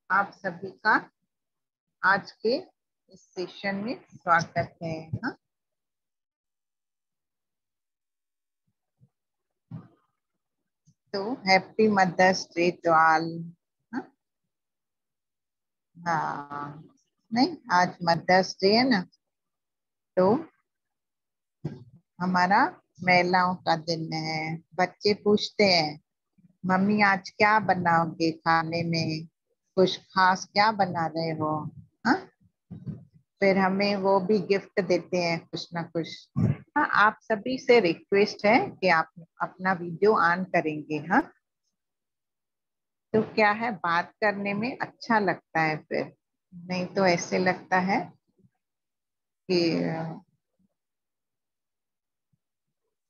आप सभी का आज के इस सेशन में स्वागत है। हाँ, तो happy mother's day to all. हाँ, हाँ, नहीं आज मदर्स डे है ना, तो हमारा महिलाओं का दिन है। बच्चे पूछते हैं मम्मी आज क्या बनाओगे खाने में, कुछ खास क्या बना रहे हो। हाँ, फिर हमें वो भी गिफ्ट देते हैं कुछ ना कुछ। हाँ, आप सभी से रिक्वेस्ट है कि आप अपना वीडियो ऑन करेंगे। हाँ, तो क्या है बात करने में अच्छा लगता है, फिर नहीं तो ऐसे लगता है कि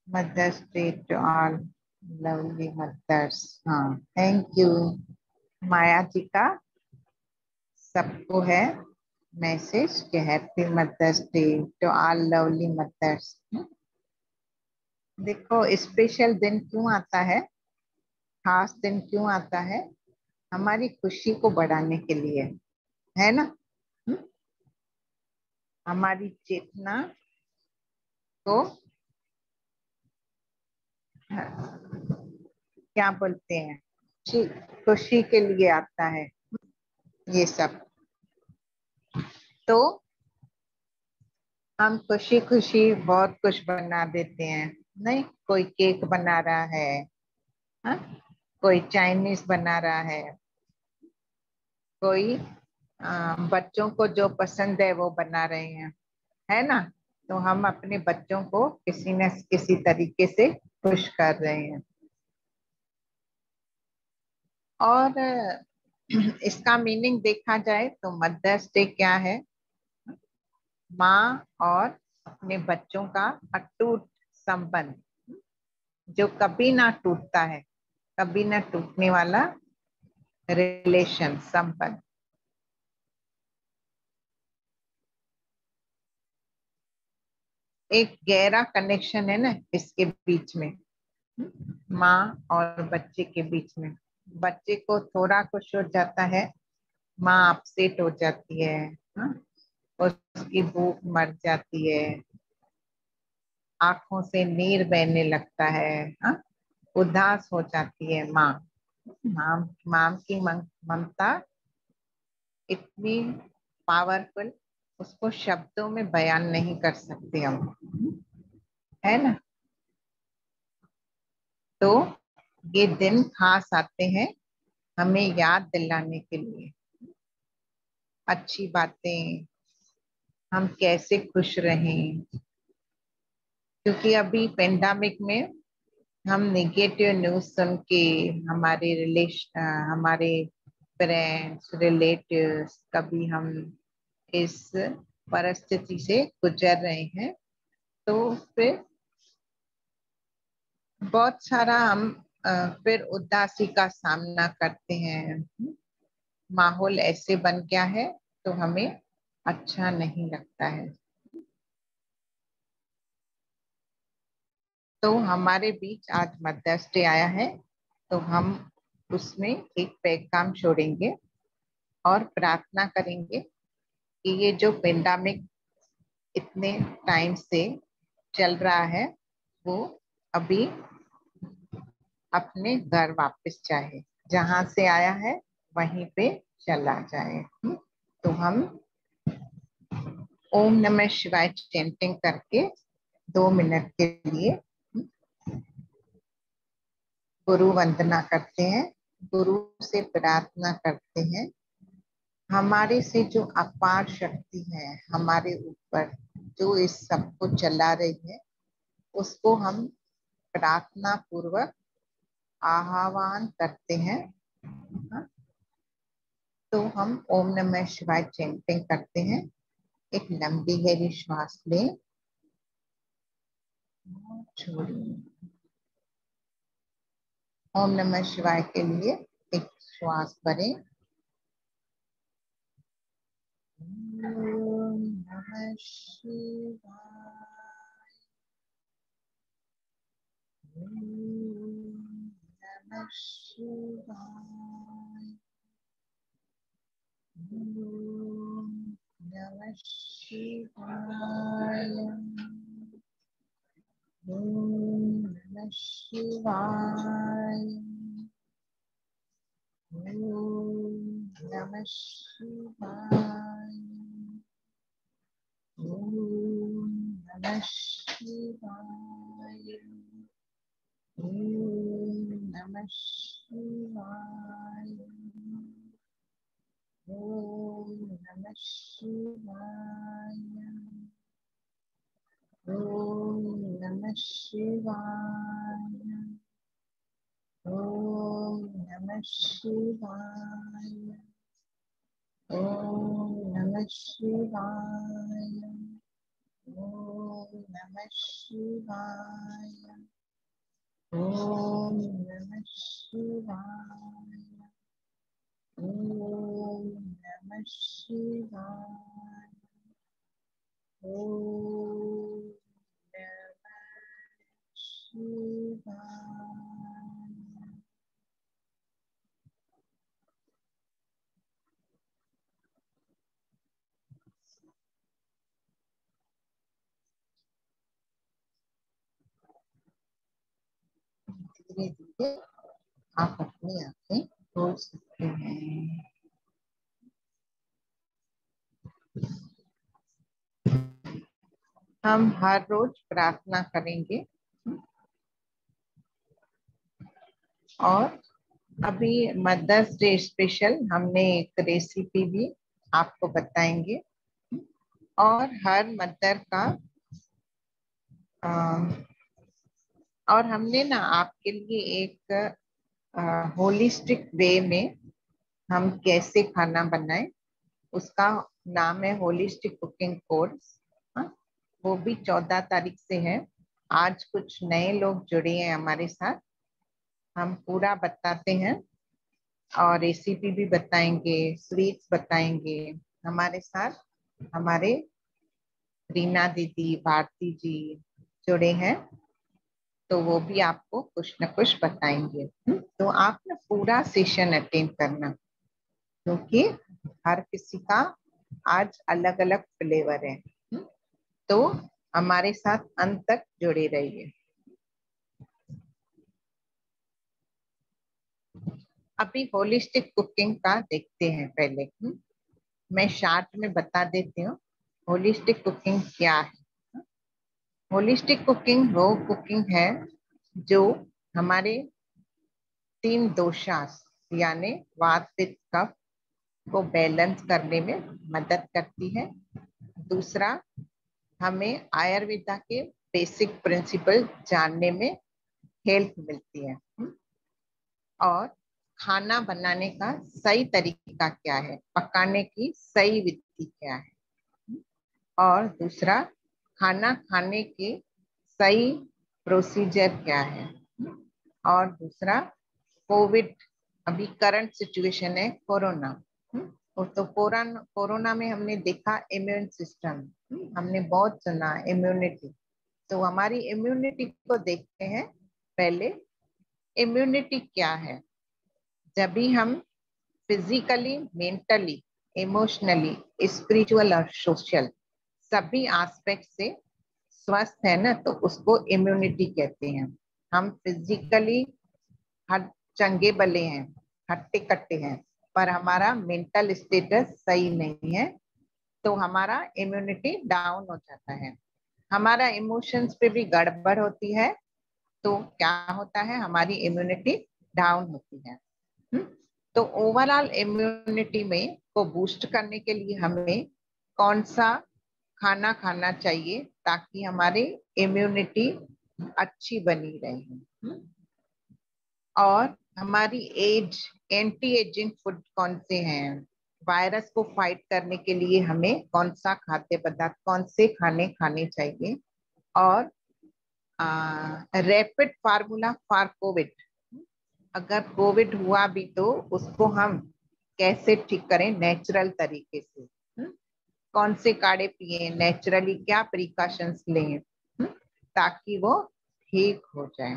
Mother's day to all lovely mothers. हाँ, थैंक यू माया जी का सबको है मैसेज कि happy mother's day to all lovely mothers. देखो स्पेशल दिन क्यों आता है, खास दिन क्यों आता है, हमारी खुशी को बढ़ाने के लिए, है ना। हम्म, हमारी चेतना को क्या बोलते हैं, खुशी खुशी के लिए आता है ये सब। तो हम खुशी खुशी बहुत कुछ बना देते हैं। नहीं, कोई केक बना रहा है, हाँ? कोई चाइनीज बना रहा कोई बच्चों को जो पसंद है वो बना रहे हैं, है ना। तो हम अपने बच्चों को किसी न किसी तरीके से खुश कर रहे हैं। और इसका मीनिंग देखा जाए तो मदर्स डे क्या है, माँ और अपने बच्चों का अटूट संबंध जो कभी ना टूटता है, कभी ना टूटने वाला रिलेशन संबंध। एक गहरा कनेक्शन है ना इसके बीच में, माँ और बच्चे के बीच में। बच्चे को थोड़ा कुछ हो जाता है, माँ अपसेट हो जाती है, हाँ? उसकी भूख मर जाती है, आंखों से नीर बहने लगता है, हाँ? उदास हो जाती है माँ। माँ माँ की ममता इतनी पावरफुल, उसको शब्दों में बयान नहीं कर सकते हम, है ना। तो ये दिन खास आते हैं हमें याद दिलाने के लिए अच्छी बातें, हम कैसे खुश रहें। क्योंकि अभी पेंडेमिक में हम नेगेटिव न्यूज सुन के हमारे फ्रेंड्स रिलेटिव्स, कभी हम इस परिस्थिति से गुजर रहे हैं, तो फिर बहुत सारा हम फिर उदासी का सामना करते हैं। माहौल ऐसे बन गया है तो हमें अच्छा नहीं लगता है। तो हमारे बीच आज मदर्स डे आया है, तो हम उसमें एक पैगाम छोड़ेंगे और प्रार्थना करेंगे कि ये जो पेंडेमिक इतने टाइम से चल रहा है वो अभी अपने घर वापस जाए, जहां से आया है वहीं पे चला जाए। तो हम ओम नमः शिवाय चैंटिंग करके 2 मिनट के लिए गुरु वंदना करते हैं, गुरु से प्रार्थना करते हैं हमारे से जो अपार शक्ति है हमारे ऊपर, जो इस सबको चला रही है, उसको हम प्रार्थना पूर्वक आह्वान करते हैं। हाँ? तो हम ओम नमः शिवाय चैंटिंग करते हैं। एक लंबी गहरी श्वास लें, छोड़िए। ओम नमः शिवाय के लिए एक श्वास भरें। ओम नमः शिवाय। ओम नमः शिवाय। शिवाय। ओम नमः शिवाय। ओम नमः शिवाय। ओम नमः शिवाय। ओम नमः शिवाय। ओम नमः शिवाय। ओम नमः शिवाय। ओम नमः शिवाय। ओम नमः शिवाय। ओम नमः शिवाय। ओम नमः शिवाय। ओम नमः शिवाय। ओम नमः शिवाय। धीरे धीरे आप अपनी आंखें खोल सकते हैं। हम हर रोज प्रार्थना करेंगे और अभी मदर्स डे स्पेशल हमने एक रेसिपी भी आपको बताएंगे और हर मदर का और हमने ना आपके लिए एक होलिस्टिक वे में हम कैसे खाना बनाएं उसका नाम है होलिस्टिक कुकिंग कोर्स। वो भी 14 तारीख से है। आज कुछ नए लोग जुड़े हैं हमारे साथ। हम पूरा बताते हैं और रेसिपी भी बताएंगे, स्वीट्स बताएंगे। हमारे साथ हमारे रीना दीदी, भारती जी जुड़े हैं, तो वो भी आपको कुछ न कुछ बताएंगे। तो आप ना पूरा सेशन अटेंड करना, क्योंकि हर किसी का आज अलग अलग फ्लेवर है। तो हमारे साथ अंत तक जुड़े रहिए। अभी होलिस्टिक कुकिंग का देखते हैं पहले। मैं शार्ट में बता देती हूँ होलिस्टिक कुकिंग क्या है। होलिस्टिक कुकिंग वो कुकिंग है जो हमारे 3 दोषास यानी वात पित्त कफ को बैलेंस करने में मदद करती है। दूसरा, हमें आयुर्वेदा के बेसिक प्रिंसिपल जानने में हेल्प मिलती है। और खाना बनाने का सही तरीका क्या है, पकाने की सही विधि क्या है। और दूसरा, खाना खाने के सही प्रोसीजर क्या है। और दूसरा, कोविड अभी करंट सिचुएशन है कोरोना। तो कोरोना में हमने देखा इम्यून सिस्टम, हमने बहुत सुना इम्यूनिटी। तो हमारी इम्यूनिटी को देखते हैं पहले। इम्यूनिटी क्या है? जब भी हम फिजिकली, मेंटली, इमोशनली, स्पिरिचुअल और सोशल सभी एस्पेक्ट से स्वस्थ है ना, तो उसको इम्यूनिटी कहते हैं। हम फिजिकली हर चंगे बले हैं, हट्टे कट्टे हैं, पर हमारा मेंटल स्टेटस सही नहीं है, तो हमारा इम्यूनिटी डाउन हो जाता है। हमारा इमोशंस पे भी गड़बड़ होती है, तो क्या होता है, हमारी इम्यूनिटी डाउन होती है। तो ओवरऑल इम्यूनिटी में को बूस्ट करने के लिए हमें कौन सा खाना खाना चाहिए ताकि हमारी इम्यूनिटी अच्छी बनी रहे। और हमारी एंटी एजिंग फूड कौन से हैं, वायरस को फाइट करने के लिए हमें कौन सा खाद्य पदार्थ, कौन से खाने खाने चाहिए। और रैपिड फार्मूला फॉर कोविड, अगर कोविड हुआ भी तो उसको हम कैसे ठीक करें नेचुरल तरीके से। कौन से काढ़े पिए नेचुरली, क्या प्रिकॉशंस लें ताकि वो ठीक हो जाए।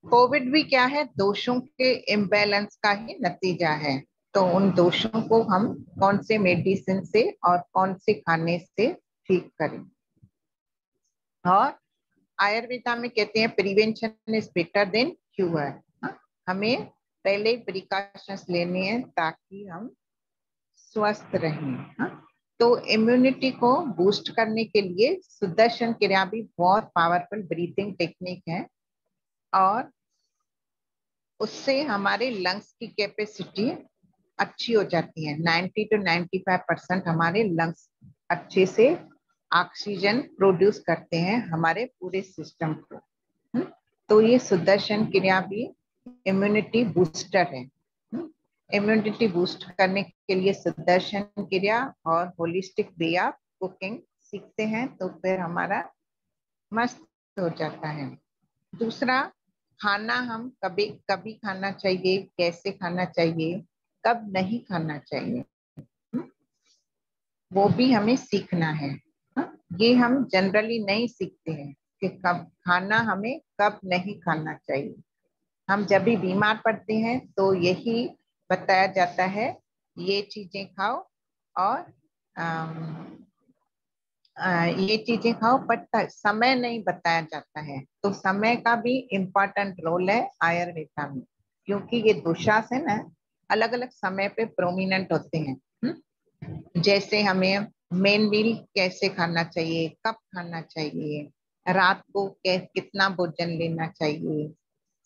कोविड भी क्या है, दोषों के इम्बैलेंस का ही नतीजा है। तो उन दोषों को हम कौन से मेडिसिन से और कौन से खाने से ठीक करें। और आयुर्वेदा में कहते हैं prevention is better than cure. हमें पहले प्रिकॉशंस लेने हैं ताकि हम स्वस्थ रहें। हाँ? तो इम्यूनिटी को बूस्ट करने के लिए सुदर्शन क्रिया भी बहुत पावरफुल ब्रीथिंग टेक्निक है, और उससे हमारे लंग्स की कैपेसिटी अच्छी हो जाती है। 90 to 95% हमारे लंग्स अच्छे से ऑक्सीजन प्रोड्यूस करते हैं हमारे पूरे सिस्टम को। तो ये सुदर्शन क्रिया भी इम्यूनिटी बूस्टर है। इम्यूनिटी बूस्ट करने के लिए सुदर्शन क्रिया और होलिस्टिक वे ऑफ कुकिंग सीखते हैं तो फिर हमारा मस्त हो जाता है। दूसरा, खाना हम कभी कभी खाना चाहिए, कैसे खाना चाहिए, कब नहीं खाना चाहिए, वो भी हमें सीखना है। ये हम जनरली नहीं सीखते हैं कि कब खाना हमें कब नहीं खाना चाहिए। हम जब भी बीमार पड़ते हैं तो यही बताया जाता है ये चीजें खाओ, और ये चीजें खाओ, पर समय नहीं बताया जाता है। तो समय का भी इम्पोर्टेंट रोल है आयुर्वेदा में, क्योंकि ये दुशासन है अलग अलग समय पे प्रोमिनेंट होते हैं। जैसे हमें मेन मील कैसे खाना चाहिए, कब खाना चाहिए, रात को कितना भोजन लेना चाहिए,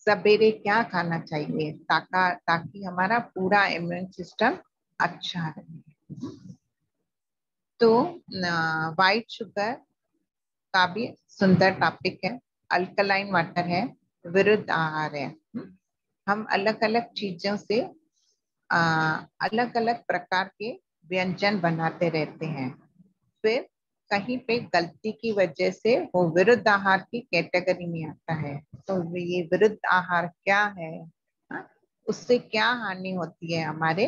सवेरे क्या खाना चाहिए, ताकि हमारा पूरा इम्यून सिस्टम अच्छा रहे। तो वाइट शुगर का भी सुंदर टॉपिक है, अल्कलाइन वाटर है, विरुद्ध आहार है। हम अलग अलग चीजों से अलग अलग प्रकार के व्यंजन बनाते रहते हैं, फिर कहीं पे गलती की वजह से वो विरुद्ध आहार की कैटेगरी में आता है। तो ये विरुद्ध आहार क्या है, हाँ? उससे क्या हानि होती है हमारे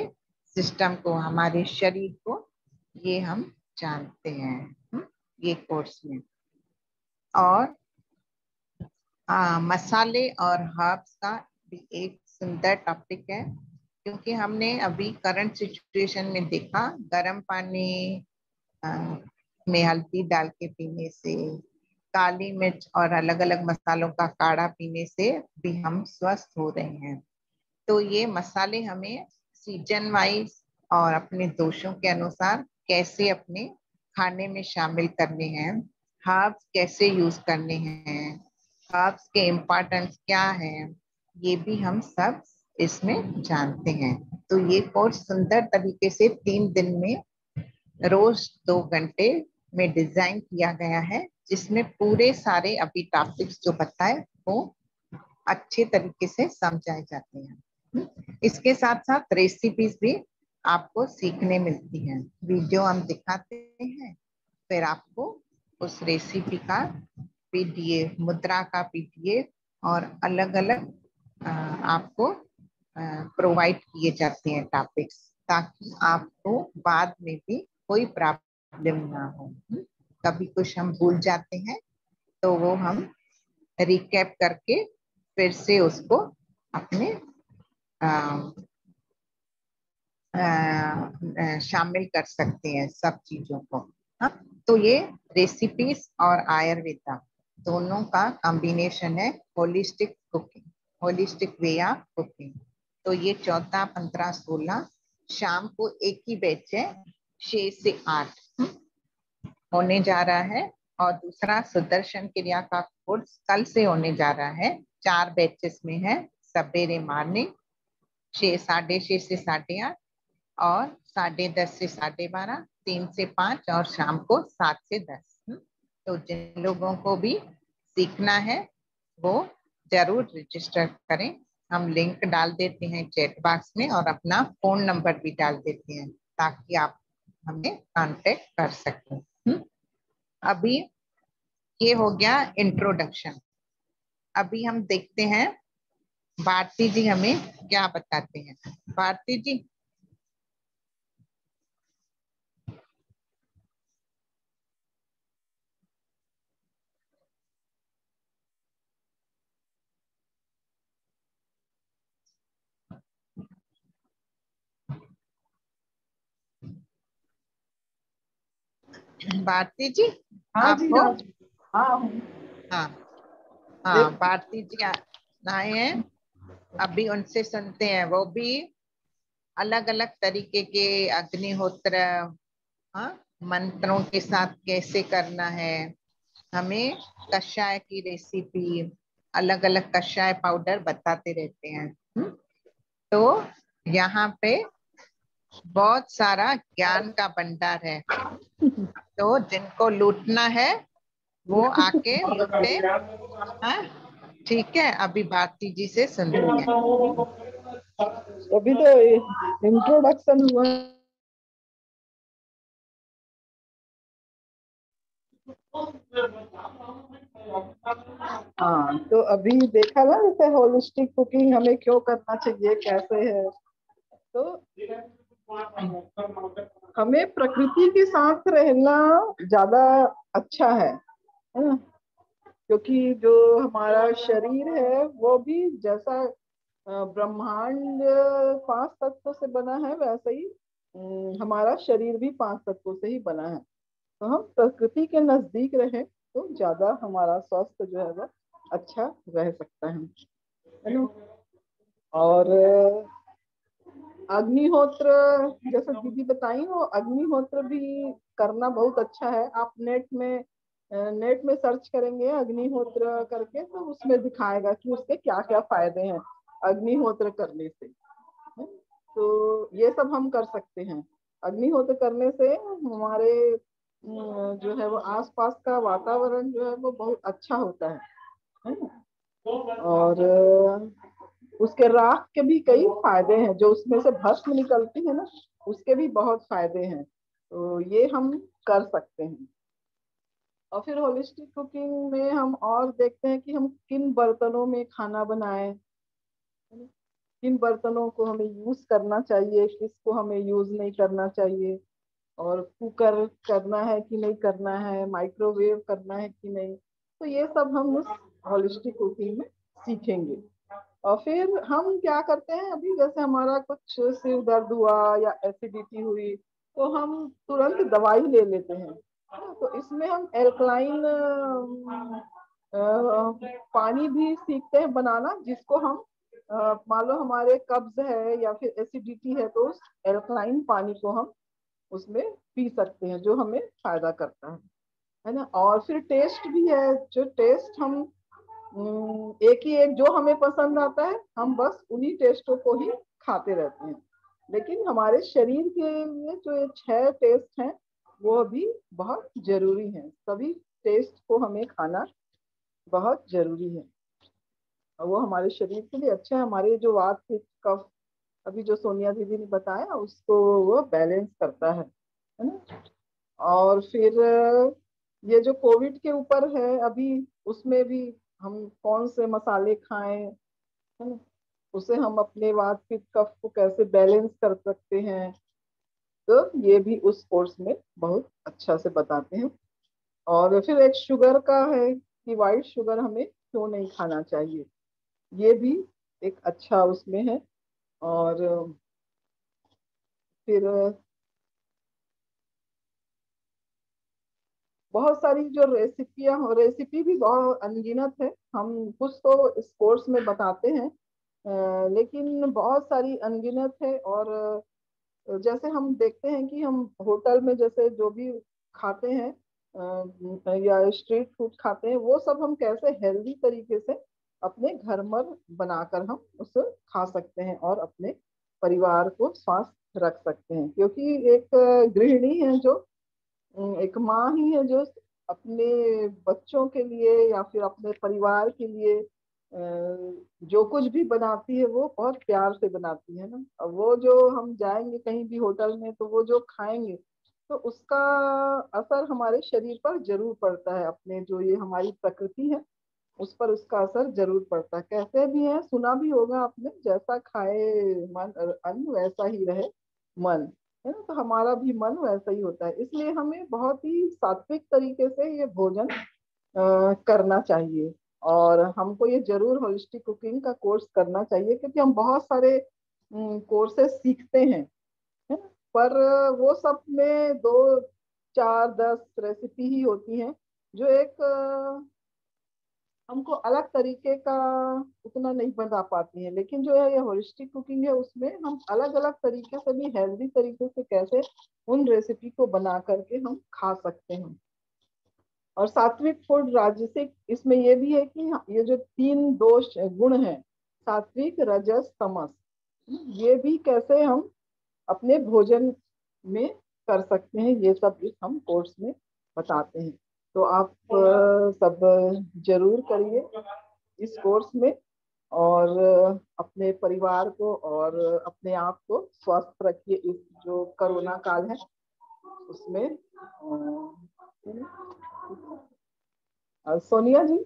सिस्टम को, हमारे शरीर को, ये हम जानते हैं ये कोर्स में। और मसाले और हर्ब्स का भी एक सुंदर टॉपिक है, क्योंकि हमने अभी करंट सिचुएशन में देखा गर्म पानी अ, में हल्दी डाल के पीने से, काली मिर्च और अलग अलग मसालों का काढ़ा पीने से भी हम स्वस्थ हो रहे हैं। तो ये मसाले हमें सीजन वाइज और अपने दोषों के अनुसार कैसे अपने खाने में शामिल करने हैं, हर्ब्स कैसे यूज करने हैं, हर्ब्स के इम्पोर्टेंस क्या है, ये भी हम सब इसमें जानते हैं। तो ये कोर्स सुंदर तरीके से 3 दिन में रोज 2 घंटे में डिजाइन किया गया है, जिसमें पूरे सारे अभी टॉपिक्स जो बताए वो अच्छे तरीके से समझाए जाते हैं। इसके साथ साथ रेसिपीज भी आपको सीखने मिलती हैं, वीडियो हम दिखाते हैं, फिर आपको उस रेसिपी का पीडीएफ, मुद्रा का पीडीएफ और अलग अलग आपको प्रोवाइड किए जाते हैं टॉपिक्स, ताकि आपको बाद में भी कोई प्रॉब्लम ना हो। कभी कुछ हम भूल जाते हैं तो वो हम रिकैप करके फिर से उसको अपने शामिल कर सकते हैं सब चीजों को। हाँ? तो ये रेसिपीज और आयुर्वेदा दोनों का कॉम्बिनेशन है holistic cooking, holistic way of cooking. तो ये 14, 15, 16 शाम को एक ही बैच है, 6 से 8 होने जा रहा है। और दूसरा सुदर्शन क्रिया का कोर्स कल से होने जा रहा है, 4 बैचेस में है, सवेरे मॉर्निंग 6, 6:30 से 8:30, और 10:30 से 12:30, 3 से 5, और शाम को 7 से 10। तो जिन लोगों को भी सीखना है वो जरूर रजिस्टर करें। हम लिंक डाल देते हैं चैट बॉक्स में, और अपना फोन नंबर भी डाल देते हैं ताकि आप हमें कांटेक्ट कर सकें। अभी ये हो गया इंट्रोडक्शन। अभी हम देखते हैं भारती जी हमें क्या बताते हैं। भारती जी। भारती जी हाँ आप जी, हो? हाँ जी। हाँ हूँ। हाँ हाँ, एक भारती जी आए हैं, अभी उनसे सुनते हैं। वो भी अलग अलग तरीके के अग्निहोत्र, हाँ, मंत्रों के साथ कैसे करना है, हमें कषाय की रेसिपी, अलग अलग कषाय पाउडर बताते रहते हैं। तो यहाँ पे बहुत सारा ज्ञान का भंडार है, तो जिनको लूटना है वो आके लूटे। हाँ, ठीक है, अभी भारती जी से सुनते हैं। अभी तो इंट्रोडक्शन हुआ। हाँ, तो अभी देखा ना, जैसे होलिस्टिक कुकिंग हमें क्यों करना चाहिए, कैसे है। तो हमें प्रकृति के साथ रहना ज्यादा अच्छा है ना? क्योंकि जो हमारा शरीर है वो भी जैसा ब्रह्मांड 5 तत्वों से बना है, वैसे ही हमारा शरीर भी 5 तत्वों से ही बना है। तो हम प्रकृति के नजदीक रहें तो ज्यादा हमारा स्वास्थ्य जो है वो अच्छा रह सकता है ना? और अग्निहोत्र, जैसे दीदी बताई, वो अग्निहोत्र भी करना बहुत अच्छा है। आप नेट में सर्च करेंगे अग्निहोत्र करके, तो उसमें दिखाएगा कि उसके क्या क्या फायदे हैं अग्निहोत्र करने से। तो ये सब हम कर सकते हैं। अग्निहोत्र करने से हमारे जो है वो आसपास का वातावरण जो है वो बहुत अच्छा होता है ना? और उसके राख के भी कई फायदे हैं, जो उसमें से भस्म निकलती है ना, उसके भी बहुत फायदे हैं। तो ये हम कर सकते हैं। और फिर होलिस्टिक कुकिंग में हम और देखते हैं कि हम किन बर्तनों में खाना बनाएं, किन बर्तनों को हमें यूज करना चाहिए, किसको हमें यूज नहीं करना चाहिए, और कुकर करना है कि नहीं करना है, माइक्रोवेव करना है कि नहीं। तो ये सब हम उस होलिस्टिक कुकिंग में सीखेंगे। और फिर हम क्या करते हैं, अभी जैसे हमारा कुछ सिर दर्द हुआ या एसिडिटी हुई, तो हम तुरंत दवाई ले लेते हैं। तो इसमें हम एल्कलाइन पानी भी सीखते हैं बनाना, जिसको हम मान लो हमारे कब्ज है या फिर एसिडिटी है, तो उस एल्कलाइन पानी को हम उसमें पी सकते हैं, जो हमें फायदा करता है ना? और फिर टेस्ट भी है, जो टेस्ट हम एक ही एक जो हमें पसंद आता है, हम बस उन्हीं टेस्टों को ही खाते रहते हैं। लेकिन हमारे शरीर के लिए जो ये 6 टेस्ट हैं वो भी बहुत जरूरी हैं। सभी टेस्ट को हमें खाना बहुत जरूरी है, और वो हमारे शरीर के लिए अच्छा है। हमारे जो वात पित्त कफ, अभी जो सोनिया दीदी ने बताया, उसको वो बैलेंस करता है ना? और फिर ये जो कोविड के ऊपर है अभी, उसमें भी हम कौन से मसाले खाएं, है ना? उसे हम अपने वात पित्त कफ को कैसे बैलेंस कर सकते हैं, तो ये भी उस कोर्स में बहुत अच्छा से बताते हैं। और फिर एक शुगर का है कि वाइट शुगर हमें क्यों नहीं खाना चाहिए, ये भी एक अच्छा उसमें है। और फिर बहुत सारी जो रेसिपी भी बहुत अनगिनत है। हम कुछ तो इस कोर्स में बताते हैं, लेकिन बहुत सारी अनगिनत है। और जैसे हम देखते हैं कि हम होटल में जैसे जो भी खाते हैं, या स्ट्रीट फूड खाते हैं, वो सब हम कैसे हेल्दी तरीके से अपने घर में बनाकर हम उसे खा सकते हैं और अपने परिवार को स्वस्थ रख सकते हैं। क्योंकि एक गृहिणी है जो एक माँ ही है जो अपने बच्चों के लिए या फिर अपने परिवार के लिए जो कुछ भी बनाती है वो बहुत प्यार से बनाती है ना। अब वो जो हम जाएंगे कहीं भी होटल में, तो वो जो खाएंगे, तो उसका असर हमारे शरीर पर जरूर पड़ता है। अपने जो ये हमारी प्रकृति है उस पर उसका असर जरूर पड़ता है। कहते भी हैं, सुना भी होगा आपने, जैसा खाए मन अन्न वैसा ही रहे मन, है ना? तो हमारा भी मन वैसा ही होता है। इसलिए हमें बहुत ही सात्विक तरीके से ये भोजन करना चाहिए। और हमको ये जरूर होलिस्टिक कुकिंग का कोर्स करना चाहिए, क्योंकि हम बहुत सारे कोर्सेस सीखते हैं, है ना? पर वो सब में दो 4-10 रेसिपी ही होती हैं जो एक हमको अलग तरीके का उतना नहीं बता पाती हैं। लेकिन जो है ये होलिस्टिक कुकिंग है, उसमें हम अलग अलग तरीके से भी हेल्दी तरीके से कैसे उन रेसिपी को बना करके हम खा सकते हैं। और सात्विक फूड राजसिक, इसमें ये भी है कि ये जो 3 दोष गुण हैं, सात्विक रजस तमस, ये भी कैसे हम अपने भोजन में कर सकते हैं, ये सब भी हम कोर्स में बताते हैं। तो आप सब जरूर करिए इस कोर्स में, और अपने परिवार को और अपने आप को स्वस्थ रखिए इस जो कोरोना काल है उसमें। सोनिया जी,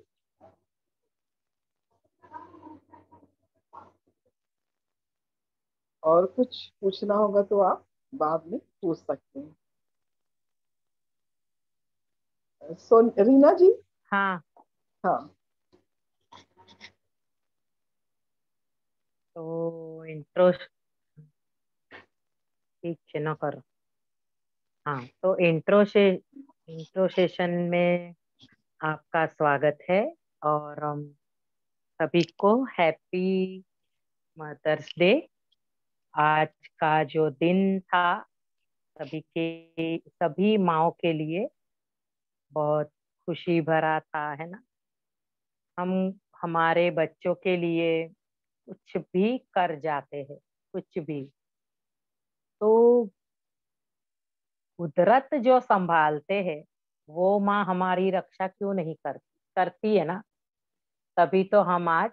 और कुछ पूछना होगा तो आप बाद में पूछ सकते हैं। रीना जी। हाँ, हाँ, तो इंट्रो ठीक है ना करो। हाँ, तो इंट्रो सेशन में आपका स्वागत है, और सभी को हैप्पी मदर्स डे। आज का जो दिन था सभी माँओं के लिए बहुत खुशी भरा था, है ना। हम हमारे बच्चों के लिए कुछ भी कर जाते हैं, कुछ भी। तो कुदरत जो संभालते हैं वो माँ हमारी रक्षा क्यों नहीं करती, करती है ना। तभी तो हम आज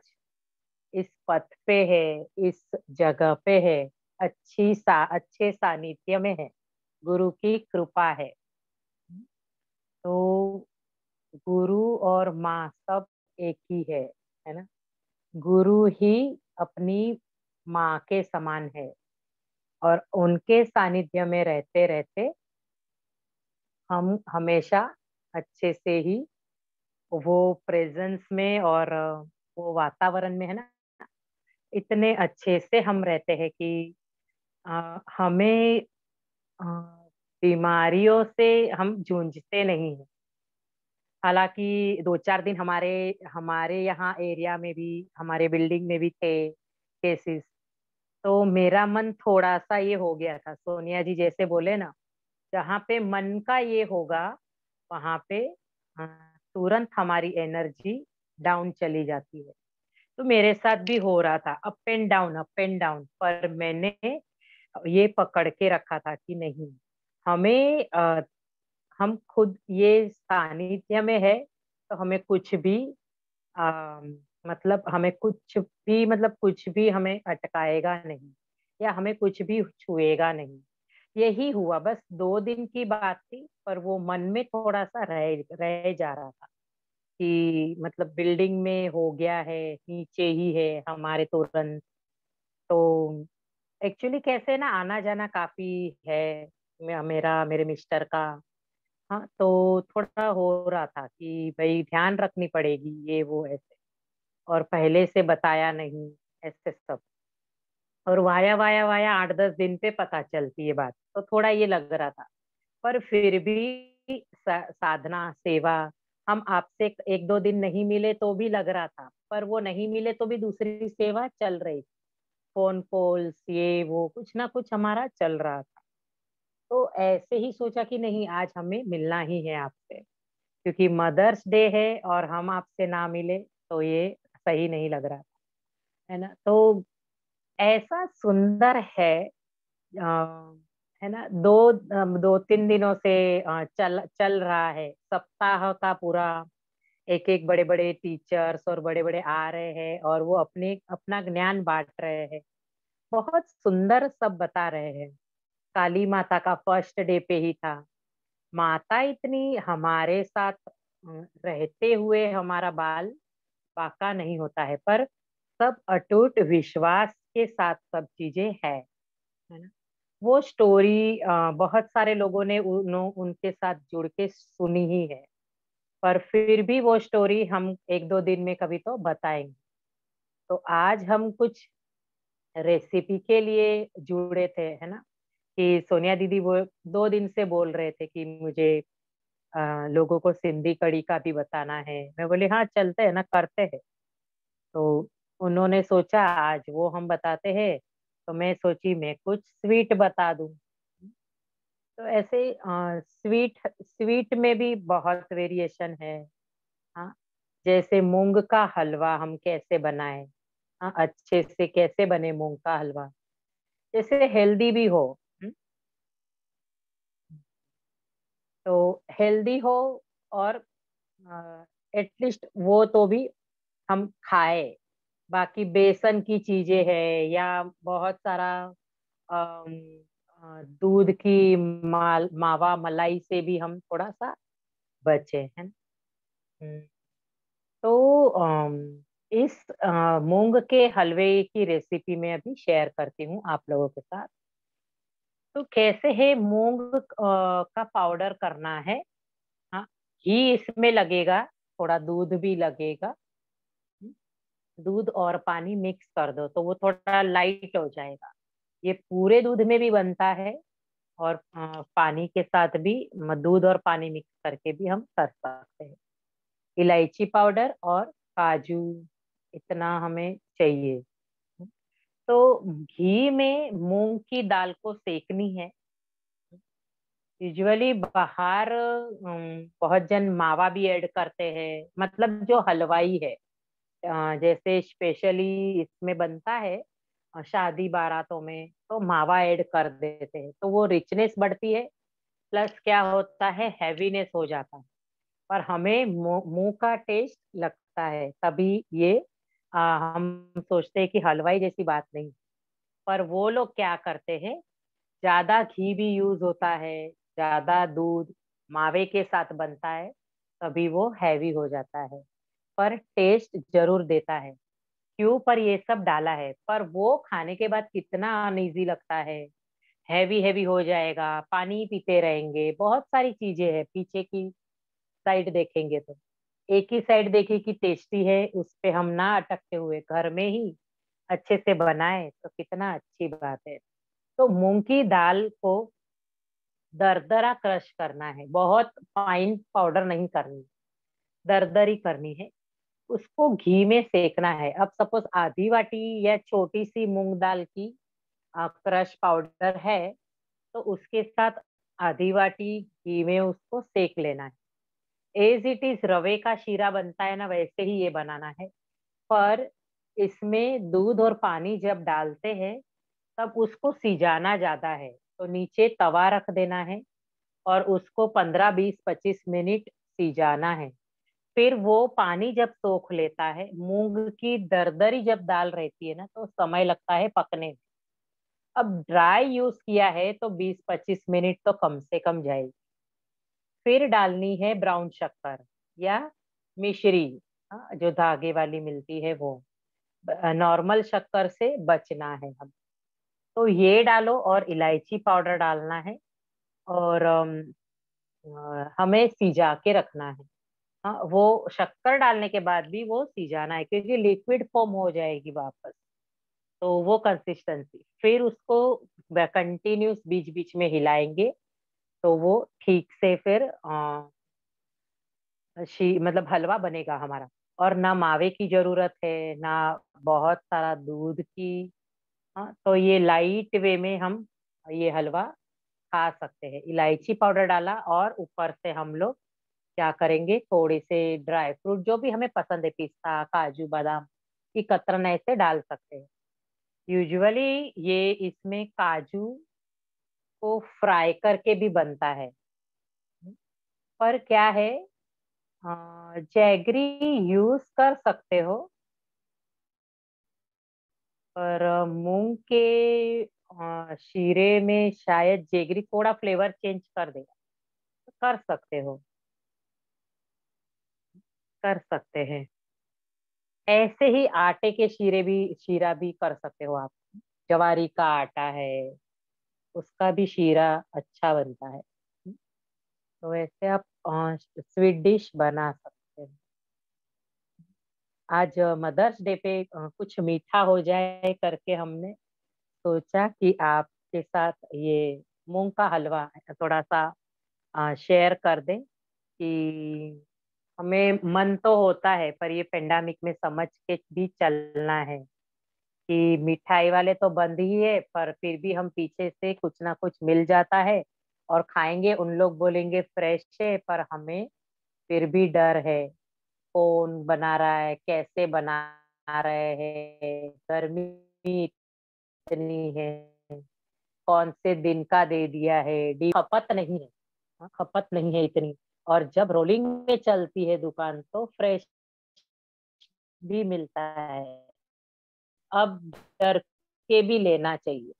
इस पथ पे है, इस जगह पे है, अच्छे सानिध्य में है, गुरु की कृपा है। तो गुरु और माँ सब एक ही है ना। गुरु ही अपनी माँ के समान है, और उनके सानिध्य में रहते रहते हम हमेशा अच्छे से ही वो प्रेजेंस में और वो वातावरण में, है ना, इतने अच्छे से हम रहते हैं कि हमें बीमारियों से हम जूझते नहीं हैं। हालांकि 2-4 दिन हमारे हमारे यहाँ एरिया में भी, हमारे बिल्डिंग में भी थे केसेस। तो मेरा मन थोड़ा सा ये हो गया था, सोनिया जी जैसे बोले ना, जहाँ पे मन का ये होगा वहां पे अ, तुरंत हमारी एनर्जी डाउन चली जाती है। तो मेरे साथ भी हो रहा था, up and down up and down. पर मैंने ये पकड़ के रखा था कि नहीं, हमें हम खुद ये सानिध्य में है, तो हमें कुछ भी आ, मतलब कुछ भी हमें अटकाएगा नहीं, या हमें कुछ भी छुएगा नहीं। यही हुआ, बस 2 दिन की बात थी, पर वो मन में थोड़ा सा रह रह जा रहा था कि मतलब बिल्डिंग में हो गया है, नीचे ही है हमारे तुरंत। तो एक्चुअली कैसे ना, आना जाना काफी है मेरे मिस्टर का। हाँ, तो थोड़ा हो रहा था कि भाई ध्यान रखनी पड़ेगी, ये वो ऐसे, और पहले से बताया नहीं, ऐसे सब। और वाया वाया वाया 8-10 दिन पे पता चलती है बात, तो थोड़ा ये लग रहा था। पर फिर भी साधना सेवा, हम आपसे 1-2 दिन नहीं मिले तो भी लग रहा था, पर वो नहीं मिले तो भी दूसरी सेवा चल रही, फोन कॉल्स ये वो कुछ ना कुछ हमारा चल रहा था। तो ऐसे ही सोचा कि नहीं, आज हमें मिलना ही है आपसे, क्योंकि मदर्स डे है और हम आपसे ना मिले तो ये सही नहीं लग रहा था, है ना। तो ऐसा सुंदर है ना, 2-3 दिनों से चल चल रहा है, सप्ताह का पूरा। एक एक बड़े बड़े टीचर्स और बड़े बड़े आ रहे हैं, और वो अपने अपना ज्ञान बांट रहे हैं। बहुत सुंदर सब बता रहे हैं। काली माता का फर्स्ट डे पे ही था। माता इतनी हमारे साथ रहते हुए हमारा बाल बांका नहीं होता है, पर सब अटूट विश्वास के साथ सब चीजें है ना। वो स्टोरी बहुत सारे लोगों ने उनके साथ जुड़ के सुनी ही है, पर फिर भी वो स्टोरी हम 1-2 दिन में कभी तो बताएंगे। तो आज हम कुछ रेसिपी के लिए जुड़े थे, है ना, कि सोनिया दीदी वो 2 दिन से बोल रहे थे कि मुझे लोगों को सिंधी कढ़ी का भी बताना है। मैं बोली हाँ चलते हैं ना, करते हैं। तो उन्होंने सोचा आज वो हम बताते हैं, तो मैं सोची मैं कुछ स्वीट बता दूं। तो ऐसे स्वीट स्वीट में भी बहुत वेरिएशन है। हाँ, जैसे मूंग का हलवा हम कैसे बनाएं, हाँ अच्छे से कैसे बने मूंग का हलवा, जैसे हेल्दी भी हो। हम्म, तो हेल्दी हो और एटलीस्ट वो तो भी हम खाए। बाकी बेसन की चीजें है या बहुत सारा अम, दूध की मावा मलाई से भी हम थोड़ा सा बचे हैं। हम्म, तो इस मूंग के हलवे की रेसिपी मैं अभी शेयर करती हूँ आप लोगों के साथ। तो कैसे है मूंग का पाउडर करना है। हाँ, घी इसमें लगेगा, थोड़ा दूध भी लगेगा। दूध और पानी मिक्स कर दो तो वो थोड़ा लाइट हो जाएगा। ये पूरे दूध में भी बनता है और पानी के साथ भी दूध और पानी मिक्स करके भी हम कर सकते हैं। इलायची पाउडर और काजू, इतना हमें चाहिए। तो घी में मूंग की दाल को सेकनी है। यूजुअली बाहर बहुत जन मावा भी ऐड करते हैं, मतलब जो हलवाई है जैसे स्पेशली इसमें बनता है शादी बारातों में, तो मावा ऐड कर देते हैं तो वो रिचनेस बढ़ती है। प्लस क्या होता है, हैवीनेस हो जाता है। पर हमें मुंह का टेस्ट लगता है, तभी ये हम सोचते हैं कि हलवाई जैसी बात नहीं। पर वो लोग क्या करते हैं, ज्यादा घी भी यूज होता है, ज्यादा दूध मावे के साथ बनता है, तभी वो हैवी हो जाता है। पर टेस्ट जरूर देता है। क्यों पर ये सब डाला है, पर वो खाने के बाद कितना अनईजी लगता है। हैवी हैवी हो जाएगा, पानी पीते रहेंगे, बहुत सारी चीजें हैं पीछे की साइड देखेंगे तो। एक ही साइड देखे कि टेस्टी है, उस पे हम ना अटकते हुए घर में ही अच्छे से बनाए तो कितना अच्छी बात है। तो मूंग की दाल को दरदरा क्रश करना है, बहुत फाइन पाउडर नहीं करनी, दरदरी करनी है। उसको घी में सेकना है। अब सपोज आधी वाटी या छोटी सी मूंग दाल की क्रश पाउडर है, तो उसके साथ आधी वाटी घी में उसको सेक लेना है। एज इट इज रवे का शीरा बनता है ना, वैसे ही ये बनाना है। पर इसमें दूध और पानी जब डालते हैं तब उसको सिजाना ज्यादा है, तो नीचे तवा रख देना है और उसको 15 20 25 मिनट सिजाना है। फिर वो पानी जब सोख लेता है, मूंग की दरदरी जब दाल रहती है ना, तो समय लगता है पकने में। अब ड्राई यूज किया है तो 20 25 मिनट तो कम से कम जाएगी। फिर डालनी है ब्राउन शक्कर या मिश्री, जो धागे वाली मिलती है वो। नॉर्मल शक्कर से बचना है हम। तो ये डालो और इलायची पाउडर डालना है। और हमें सिजा के रखना है। हाँ, वो शक्कर डालने के बाद भी वो सिजाना है, क्योंकि लिक्विड फॉर्म हो जाएगी वापस। तो वो कंसिस्टेंसी फिर उसको कंटिन्यूस बीच बीच में हिलाएंगे, तो वो ठीक से फिर मतलब हलवा बनेगा हमारा। और ना मावे की जरूरत है ना बहुत सारा दूध की। हाँ, तो ये लाइट वे में हम ये हलवा खा सकते हैं। इलायची पाउडर डाला और ऊपर से हम लोग क्या करेंगे, थोड़े से ड्राई फ्रूट जो भी हमें पसंद है, पिस्ता काजू बादाम की कतरन ऐसे डाल सकते हैं। यूजुअली ये इसमें काजू को फ्राई करके भी बनता है। पर क्या है, जैगरी यूज कर सकते हो, पर मूंग के शीरे में शायद जैगरी थोड़ा फ्लेवर चेंज कर देगा। कर सकते हो, कर सकते हैं। ऐसे ही आटे के शीरा भी कर सकते हो आप। जवारी का आटा है, उसका भी शीरा अच्छा बनता है। तो ऐसे आप स्वीट डिश बना सकते हैं। आज मदर्स डे पे कुछ मीठा हो जाए करके हमने सोचा कि आप आपके साथ ये मूंग का हलवा थोड़ा सा शेयर कर दें कि हमें मन तो होता है पर ये पेंडेमिक में समझ के भी चलना है कि मिठाई वाले तो बंद ही है, पर फिर भी हम पीछे से कुछ ना कुछ मिल जाता है और खाएंगे। उन लोग बोलेंगे फ्रेश है, पर हमें फिर भी डर है कौन बना रहा है, कैसे बना रहे हैं, गर्मी इतनी है, कौन से दिन का दे दिया है, डी खपत नहीं है। हाँ, खपत नहीं है इतनी। और जब रोलिंग में चलती है दुकान तो फ्रेश भी मिलता है। अब डर के भी लेना चाहिए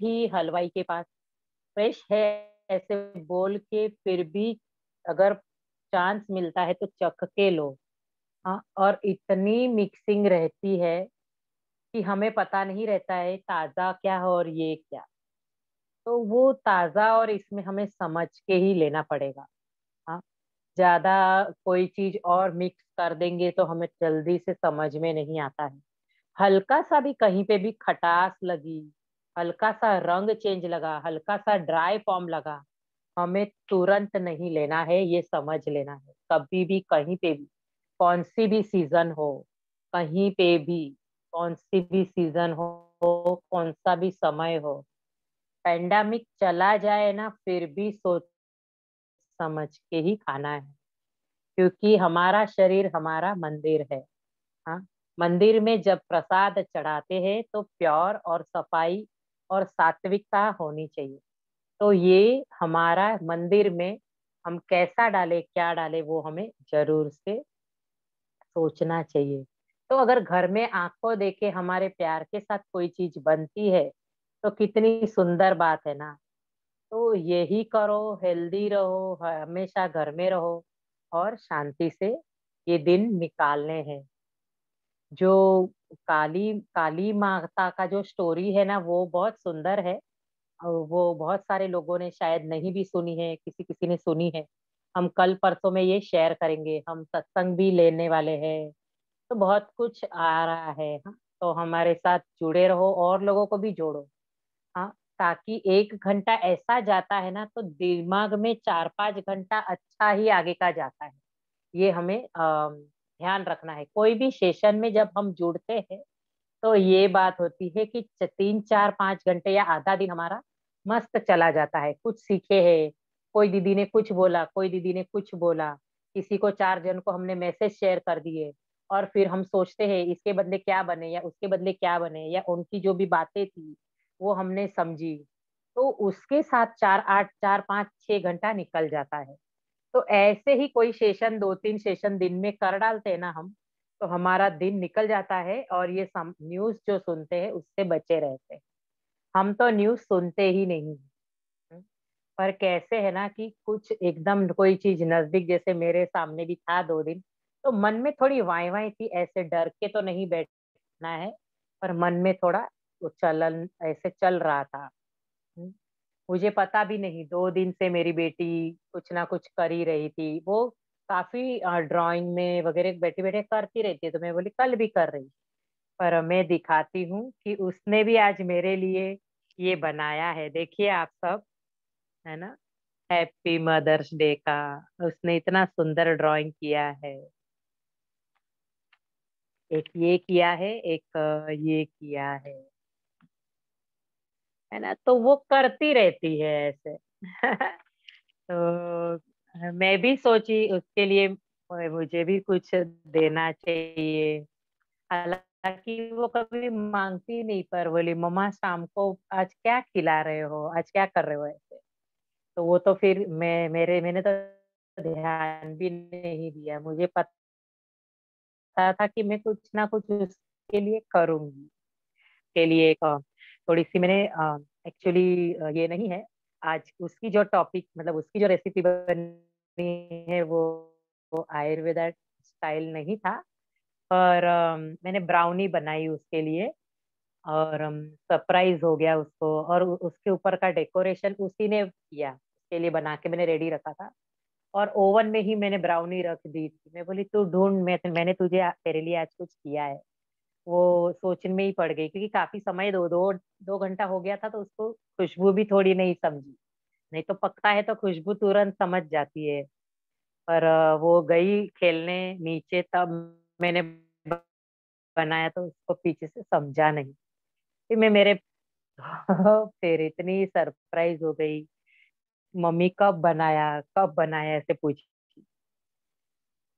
भी हलवाई के पास फ्रेश है ऐसे बोल के, फिर भी अगर चांस मिलता है तो चख के लो। हाँ, और इतनी मिक्सिंग रहती है कि हमें पता नहीं रहता है ताजा क्या है और ये क्या। तो वो ताजा और इसमें हमें समझ के ही लेना पड़ेगा। हाँ, ज्यादा कोई चीज और मिक्स कर देंगे तो हमें जल्दी से समझ में नहीं आता है। हल्का सा भी कहीं पे भी खटास लगी, हल्का सा रंग चेंज लगा, हल्का सा ड्राई फॉर्म लगा, हमें तुरंत नहीं लेना है, ये समझ लेना है। कभी भी कहीं पे भी कौन सी भी सीजन हो, कहीं पे भी कौन सी भी सीजन हो, कौन सा भी समय हो, पेंडेमिक चला जाए ना फिर भी सोच समझ के ही खाना है। क्योंकि हमारा शरीर हमारा मंदिर है। हाँ, मंदिर में जब प्रसाद चढ़ाते हैं तो प्योर और सफाई और सात्विकता होनी चाहिए। तो ये हमारा मंदिर में हम कैसा डाले क्या डाले वो हमें जरूर से सोचना चाहिए। तो अगर घर में आंखों देखे हमारे प्यार के साथ कोई चीज बनती है तो कितनी सुंदर बात है ना। तो यही करो, हेल्दी रहो, हमेशा घर में रहो और शांति से ये दिन निकालने हैं। जो काली काली माता का जो स्टोरी है ना वो बहुत सुंदर है। और वो बहुत सारे लोगों ने शायद नहीं भी सुनी है, किसी किसी ने सुनी है। हम कल परसों में ये शेयर करेंगे, हम सत्संग भी लेने वाले हैं। तो बहुत कुछ आ रहा है। हाँ, तो हमारे साथ जुड़े रहो और लोगों को भी जोड़ो। हाँ, ताकि 1 घंटा ऐसा जाता है ना तो दिमाग में 4-5 घंटा अच्छा ही आगे का जाता है। ये हमें ध्यान रखना है। कोई भी सेशन में जब हम जुड़ते हैं तो ये बात होती है कि 3-4-5 घंटे या आधा दिन हमारा मस्त चला जाता है। कुछ सीखे हैं, कोई दीदी ने कुछ बोला, कोई दीदी ने कुछ बोला, किसी को 4 जन को हमने मैसेज शेयर कर दिए और फिर हम सोचते हैं इसके बदले क्या बने या उसके बदले क्या बने, या उनकी जो भी बातें थी वो हमने समझी। तो उसके साथ 4-8 4-5 6 घंटा निकल जाता है। तो ऐसे ही कोई सेशन 2-3 सेशन दिन में कर डालते हैं ना हम, तो हमारा दिन निकल जाता है और ये न्यूज जो सुनते हैं उससे बचे रहते हैं। हम तो न्यूज सुनते ही नहीं हैं। पर कैसे है ना कि कुछ एकदम कोई चीज नजदीक, जैसे मेरे सामने भी था 2 दिन, तो मन में थोड़ी वाई वाई थी, ऐसे डर के तो नहीं बैठना है, पर मन में थोड़ा वो चलन ऐसे चल रहा था। मुझे पता भी नहीं, 2 दिन से मेरी बेटी कुछ ना कुछ कर ही रही थी। वो काफी ड्राइंग में वगैरह बैठे बैठे करती रहती है, तो मैं बोली कल भी कर रही। पर मैं दिखाती हूँ कि उसने भी आज मेरे लिए ये बनाया है, देखिए आप सब, है ना। हैप्पी मदर्स डे का उसने इतना सुंदर ड्राइंग किया है। एक ये किया है, एक ये किया है ना। तो वो करती रहती है ऐसे। तो मैं भी सोची उसके लिए मुझे भी कुछ देना चाहिए। हालांकि वो कभी मांगती नहीं, पर बोली मम्मा शाम को आज क्या खिला रहे हो, आज क्या कर रहे हो ऐसे। तो वो तो फिर मैंने तो ध्यान भी नहीं दिया। मुझे पता था कि मैं कुछ ना कुछ उसके लिए करूंगी। के लिए एक थोड़ी सी मैंने एक्चुअली ये नहीं है आज उसकी जो टॉपिक, मतलब उसकी जो रेसिपी बनी है वो आयुर्वेदा स्टाइल नहीं था। पर मैंने ब्राउनी बनाई उसके लिए और सरप्राइज हो गया उसको। और उसके ऊपर का डेकोरेशन उसी ने किया, उसके लिए बना के मैंने रेडी रखा था। और ओवन में ही मैंने ब्राउनी रख दी थी। मैं बोली तू ढूंढ, मैंने तुझे तेरे लिए आज कुछ किया है। वो सोचने में ही पड़ गई, क्योंकि काफी समय 2 घंटा हो गया था, तो उसको खुशबू भी थोड़ी नहीं समझी। नहीं तो पकता है तो खुशबू तुरंत समझ जाती है। पर वो गई खेलने नीचे, तब मैंने बनाया तो उसको पीछे से समझा नहीं। फिर मैं मेरे फिर इतनी सरप्राइज हो गई, मम्मी कब बनाया ऐसे पूछी।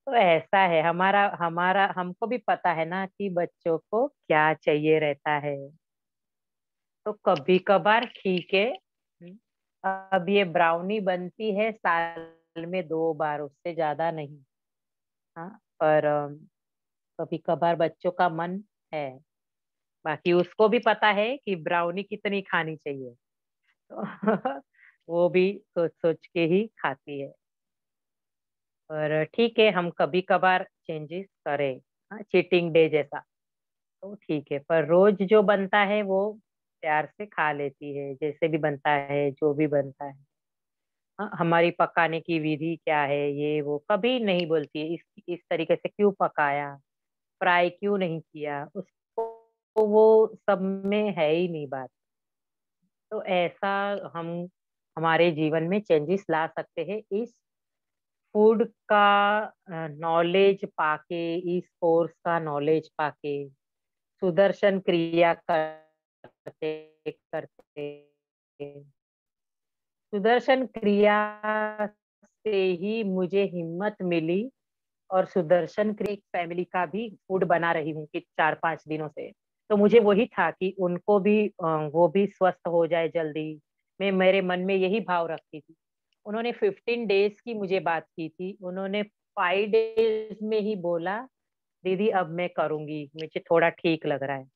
तो ऐसा है हमारा हमारा हमको भी पता है ना कि बच्चों को क्या चाहिए रहता है। तो कभी कभार ठीक है। अब ये ब्राउनी बनती है साल में 2 बार, उससे ज्यादा नहीं। हाँ, पर कभी कभार बच्चों का मन है। बाकी उसको भी पता है कि ब्राउनी कितनी खानी चाहिए, तो वो भी सोच सोच के ही खाती है। पर ठीक है, हम कभी कभार चेंजेस करें। हाँ, चीटिंग डे जैसा तो ठीक है, पर रोज जो बनता है वो प्यार से खा लेती है, जैसे भी बनता है जो भी बनता है। हाँ, हमारी पकाने की विधि क्या है ये वो कभी नहीं बोलती है, इस तरीके से क्यों पकाया, फ्राई क्यों नहीं किया, उसको वो सब में है ही नहीं बात। तो ऐसा हम हमारे जीवन में चेंजेस ला सकते हैं इस फूड का नॉलेज पाके, इस कोर्स का नॉलेज पाके, सुदर्शन क्रिया करते करते। सुदर्शन क्रिया से ही मुझे हिम्मत मिली, और सुदर्शन क्रिया फैमिली का भी फूड बना रही हूँ कि 4-5 दिनों से। तो मुझे वही था कि उनको भी वो भी स्वस्थ हो जाए जल्दी। मैं मेरे मन में यही भाव रखती थी। उन्होंने 15 डेज की मुझे बात की थी, उन्होंने 5 डेज में ही बोला दीदी अब मैं करूंगी, मुझे थोड़ा ठीक लग रहा है।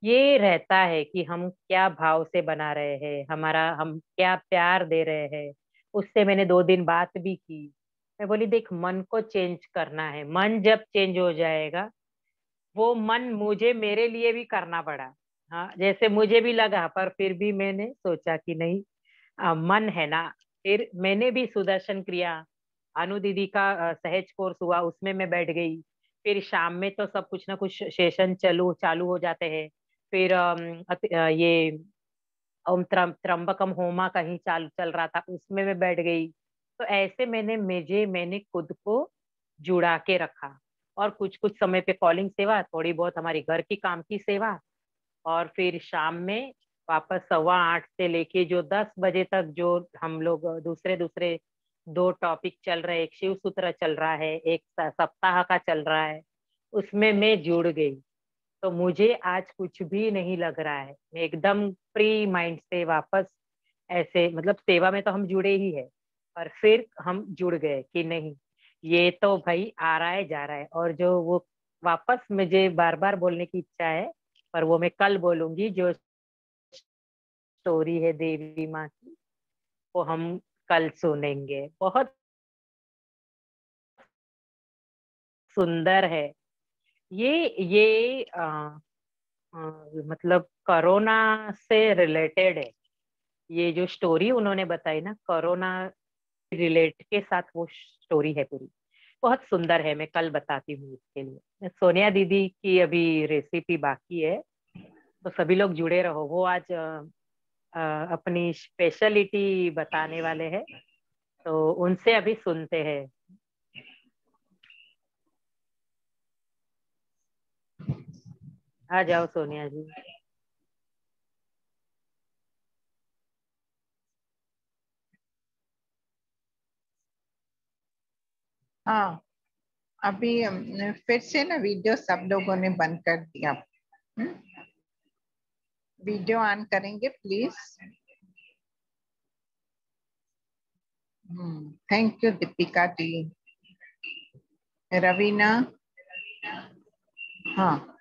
ये रहता है कि हम क्या भाव से बना रहे हैं, हमारा हम क्या प्यार दे रहे हैं। उससे मैंने 2 दिन बात भी की। मैं बोली देख, मन को चेंज करना है, मन जब चेंज हो जाएगा, वो मन मुझे मेरे लिए भी करना पड़ा। हाँ, जैसे मुझे भी लगा, पर फिर भी मैंने सोचा कि नहीं, मन है ना। फिर मैंने भी सुदर्शन क्रिया, अनु दीदी का सहज कोर्स हुआ, उसमें मैं बैठ गई। फिर शाम में तो सब कुछ ना कुछ सेशन चालू चालू हो जाते हैं। फिर ये ओम त्र्यंबकम होमा कहीं चल रहा था, उसमें मैं बैठ गई। तो ऐसे मैंने खुद को जुड़ा के रखा। और कुछ कुछ समय पे कॉलिंग सेवा, थोड़ी बहुत हमारी घर की काम की सेवा, और फिर शाम में वापस 8:15 से लेके जो 10 बजे तक जो हम लोग दूसरे दूसरे 2 टॉपिक चल रहे, एक शिव सूत्र चल रहा है, एक सप्ताह का चल रहा है, उसमें मैं जुड़ गई। तो मुझे आज कुछ भी नहीं लग रहा है, मैं एकदम फ्री माइंड से वापस ऐसे, मतलब सेवा में तो हम जुड़े ही है, पर फिर हम जुड़ गए कि नहीं, ये तो भाई आ रहा है जा रहा है। और जो वो वापस मुझे बार बार बोलने की इच्छा है, पर वो मैं कल बोलूंगी, जो स्टोरी है देवी माँ की, वो हम कल सुनेंगे। बहुत सुंदर है ये मतलब कोरोना से रिलेटेड है। ये जो स्टोरी उन्होंने बताई ना, कोरोना रिलेट के साथ वो स्टोरी है पूरी, बहुत सुंदर है। मैं कल बताती हूँ इसके लिए। सोनिया दीदी की अभी रेसिपी बाकी है, तो सभी लोग जुड़े रहो। वो आज अपनी स्पेशलिटी बताने वाले हैं, तो उनसे अभी सुनते हैं। आ जाओ सोनिया जी। हाँ, अभी फिर से ना वीडियो सब लोगों ने बंद कर दिया। वीडियो ऑन करेंगे please. Thank you Deepika ji. Raveena, हाँ,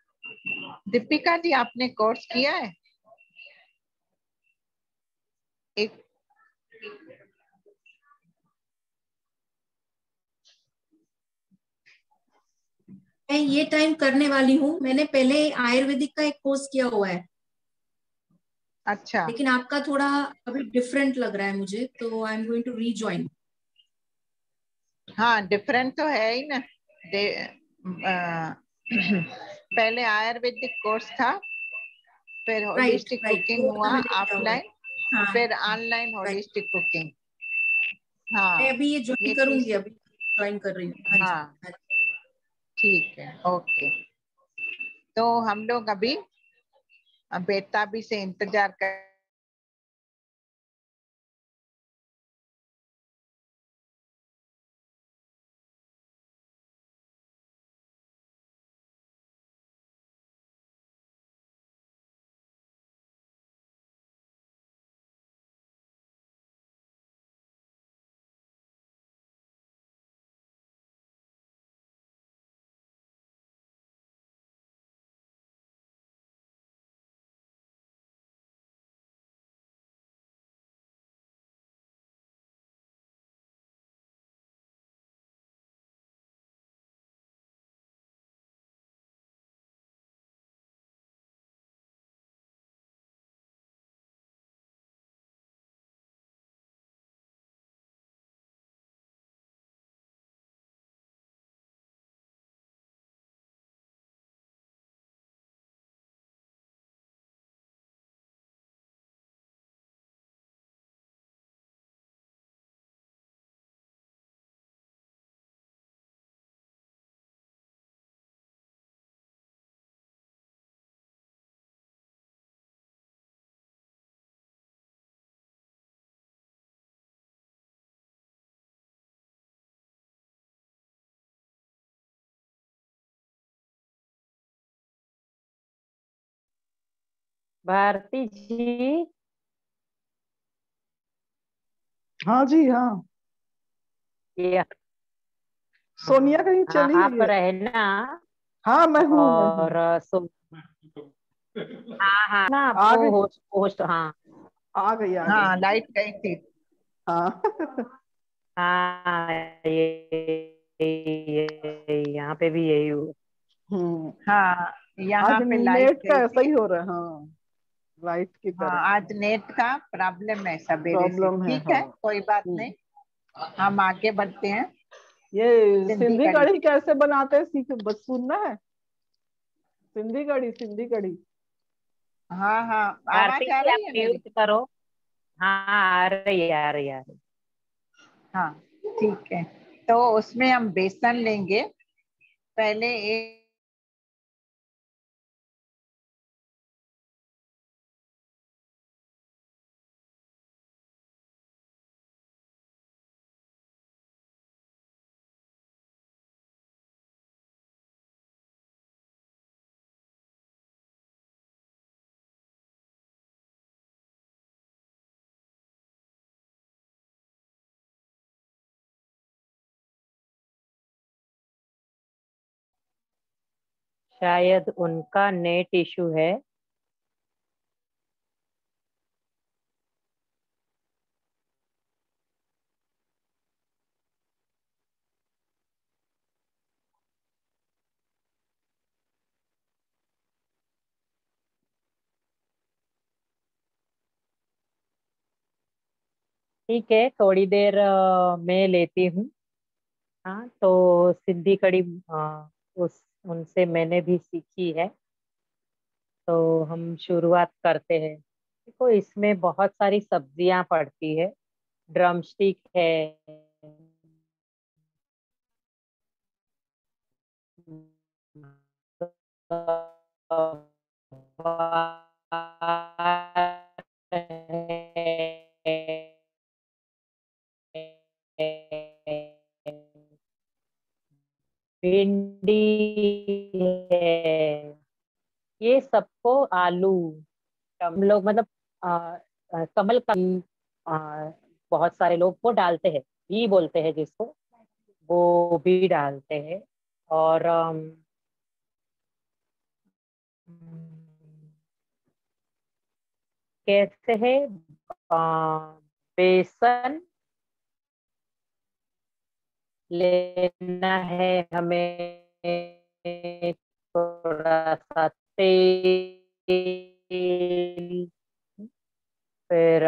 दीपिका जी आपने कोर्स किया है? एक मैं ये टाइम करने वाली हूँ। मैंने पहले आयुर्वेदिक का एक कोर्स किया हुआ है। अच्छा, लेकिन आपका थोड़ा अभी डिफरेंट लग रहा है मुझे, तो I am going to rejoin. हाँ डिफरेंट तो है ही ना। पहले आयुर्वेदिक कोर्स था, फिर राइट होलिस्टिक राइट, कुकिंग वो हुआ तो मैंने किया हुआ है। ऑफलाइन, हाँ फिर ऑनलाइन राइट। Holistic cooking. मैं हाँ अभी ये ज्वाइन ये करूंगी, तीस। अभी ज्वाइन कर रही हूँ। हाँ जी हाँ हाँ ठीक है, ओके। तो हम लोग अभी बेताबी से इंतजार कर। भारती जी। हाँ जी हाँ। ये सोनिया कहीं हाँ, चली आप गई है? रहना। हाँ मैं हूँ। और हाँ हाँ ना, आ आपको गई, होस्ट होस्ट, हाँ। आ गई आ गई। हाँ लाइट गई थी। हाँ हाँ यहाँ पे भी यही हुआ। हम्म। हाँ आज यहाँ पे लाइट नेट का गई ऐसा थी। ही हो रहा है, हाँ, लाइट की हाँ तरह आज नेट का प्रॉब्लम है सवेरे से। प्रॉब्लम है। ठीक हाँ। है कोई बात नहीं, हम आगे बढ़ते हैं। ये सिंधी सिंधी कढ़ी। कढ़ी कैसे बनाते हैं, सीख बस सुनना है। सिंधी कढ़ी, सिंधी कढ़ी। हाँ हाँ भारती आवाज आ जी, आप रही है मेरी? म्यूट करो। हाँ, आ रही है, आ रही है, आ रही है। हाँ ठीक है। तो उसमें हम बेसन लेंगे। पहले एक शायद उनका नेट इशू है। ठीक है, थोड़ी देर मैं लेती हूँ। हाँ, तो सिंधी कढ़ी उस उनसे मैंने भी सीखी है। तो हम शुरुआत करते हैं। देखो, इसमें बहुत सारी सब्जियां पड़ती है। ड्रम स्टिक है, भिंडी है, ये सबको आलू, हम लोग मतलब कमल का बहुत सारे लोग वो डालते हैं, घी बोलते हैं जिसको, वो भी डालते हैं। और कैसे है, बेसन लेना है हमें, थोड़ा सा तेल, फिर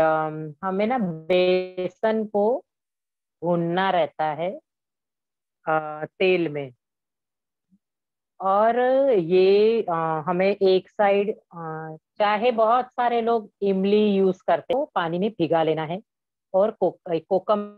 हमें ना बेसन को भूनना रहता है तेल में। और ये हमें एक साइड, चाहे बहुत सारे लोग इमली यूज करते हो, पानी में भिगा लेना है और कोकम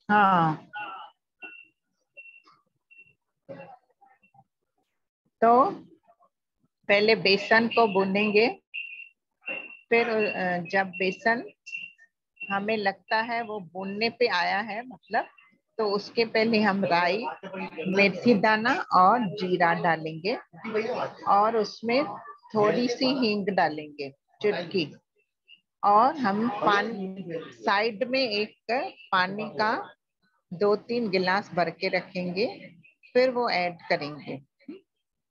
हाँ, तो पहले बेसन को भूनेंगे, फिर जब बेसन हमें लगता है वो भूनने पे आया है, मतलब तो उसके पहले हम राई, मेथी दाना और जीरा डालेंगे और उसमें थोड़ी सी हींग डालेंगे, चुटकी। और हम पानी साइड में एक पानी का 2-3 गिलास भर के रखेंगे, फिर वो ऐड करेंगे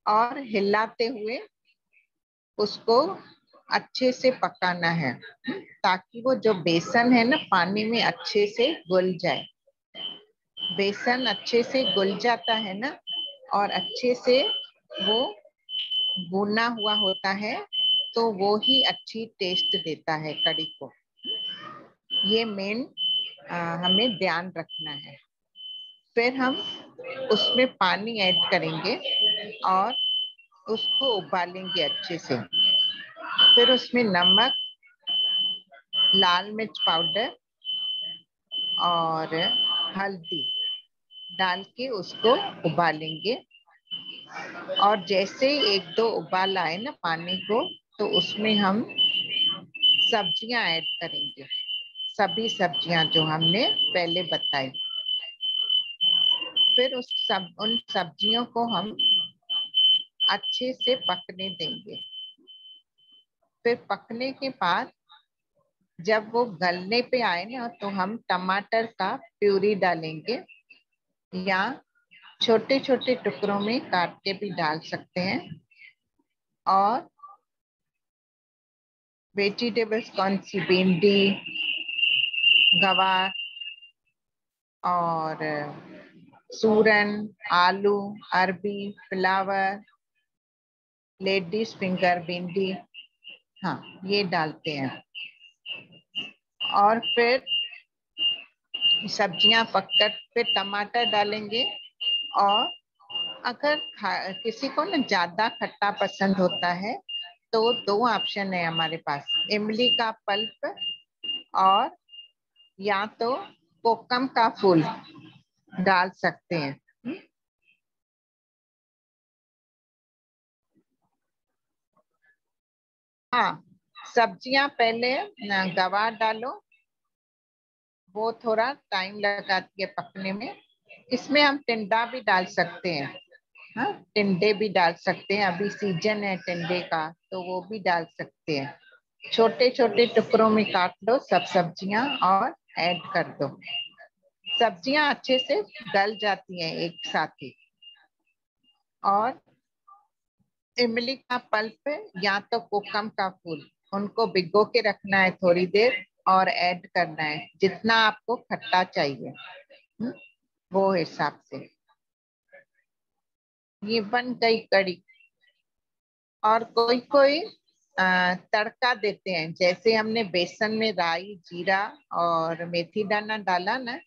और हिलाते हुए उसको अच्छे से पकाना है, ताकि वो जो बेसन है ना पानी में अच्छे से घुल जाए। बेसन अच्छे से घुल जाता है ना और अच्छे से वो भुना हुआ होता है, तो वो ही अच्छी टेस्ट देता है कढ़ी को। ये मेन हमें ध्यान रखना है। फिर हम उसमें पानी ऐड करेंगे और उसको उबालेंगे अच्छे से। फिर उसमें नमक, लाल मिर्च पाउडर और हल्दी डाल के उसको उबालेंगे। और जैसे 1-2 उबाल आए ना पानी को, तो उसमें हम सब्जियां ऐड करेंगे, सभी सब्जियां जो हमने पहले बताई। फिर उन सब्जियों को हम अच्छे से पकने देंगे। फिर पकने के बाद जब वो गलने पे आए ना, तो हम टमाटर का प्यूरी डालेंगे, या छोटे छोटे टुकड़ों में काट के भी डाल सकते हैं। और वेजिटेबल्स कौन सी, भिंडी, गवार और सूरन, आलू, अरबी, फ्लावर, लेडीज फिंगर, भिंडी, हाँ ये डालते हैं। और फिर सब्जियां पककर फिर टमाटर डालेंगे। और अगर किसी को ना ज्यादा खट्टा पसंद होता है, तो 2 ऑप्शन है हमारे पास, इमली का पल्प और या तो कोकम का फूल डाल सकते हैं। हाँ, सब्जियां पहले गवार डालो, वो थोड़ा टाइम लगाती है पकने में। इसमें हम टिंडा भी डाल सकते हैं, हाँ टिंडे भी डाल सकते हैं, अभी सीजन है टिंडे का, तो वो भी डाल सकते हैं। छोटे छोटे टुकड़ों में काट लो सब सब्जियां और ऐड कर दो। सब्जियां अच्छे से गल जाती हैं एक साथ ही। और इमली का पल्प या तो कोकम का फूल, उनको भिगो के रखना है थोड़ी देर और ऐड करना है, जितना आपको खट्टा चाहिए वो हिसाब से। ये बन गई कढ़ी। और कोई कोई तड़का देते हैं, जैसे हमने बेसन में राई, जीरा और मेथी दाना डाला ना,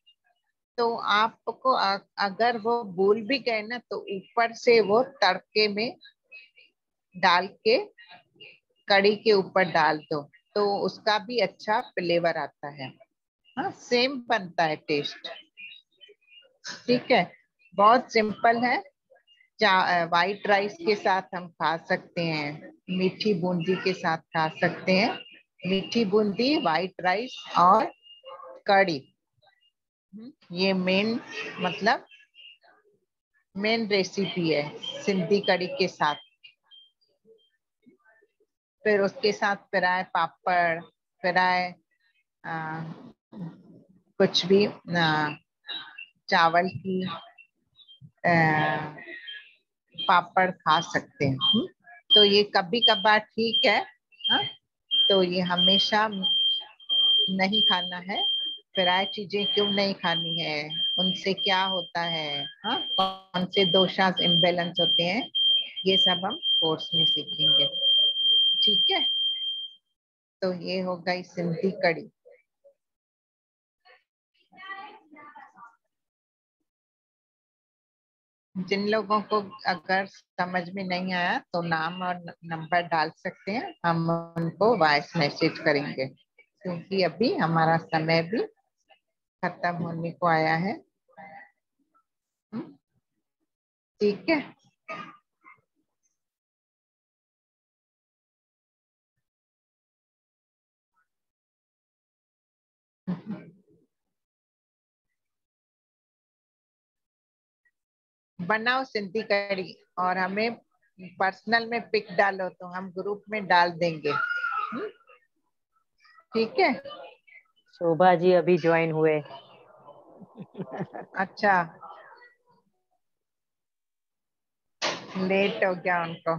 तो आपको अगर वो भूल भी गए ना, तो ऊपर से वो तड़के में डाल के कढ़ी के ऊपर डाल दो, तो उसका भी अच्छा फ्लेवर आता है। हाँ सेम बनता है टेस्ट। ठीक है, बहुत सिंपल है। वाइट राइस के साथ हम खा सकते हैं, मीठी बूंदी के साथ खा सकते हैं। मीठी बूंदी, वाइट राइस और कढ़ी, ये मेन मतलब मेन रेसिपी है सिंधी कड़ी के साथ। फिर उसके साथ फिर आए पापड़, फिर आए कुछ भी चावल की पापड़ खा सकते हैं। तो ये कभी कभार ठीक है, हा? तो ये हमेशा नहीं खाना है। फ्राई चीजें क्यों नहीं खानी है, उनसे क्या होता है, हाँ, कौन से दोषास इम्बैलेंस होते हैं, ये सब हम कोर्स में सीखेंगे। ठीक है, तो ये हो गई सिंधी कड़ी। जिन लोगों को अगर समझ में नहीं आया तो नाम और नंबर डाल सकते हैं, हम उनको वॉइस मैसेज करेंगे, क्योंकि अभी हमारा समय भी खत्म होने को आया है। ठीक है, बनाओ सिंधी कड़ी और हमें पर्सनल में पिक डालो तो हम ग्रुप में डाल देंगे। ठीक है। शोभा जी अभी ज्वाइन हुए। अच्छा, लेट हो गया उनको।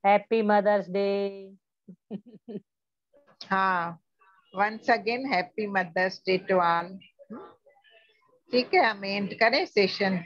Happy mother's day. हाँ, once again happy mother's day to all. ठीक है, हम एंड करें सेशन।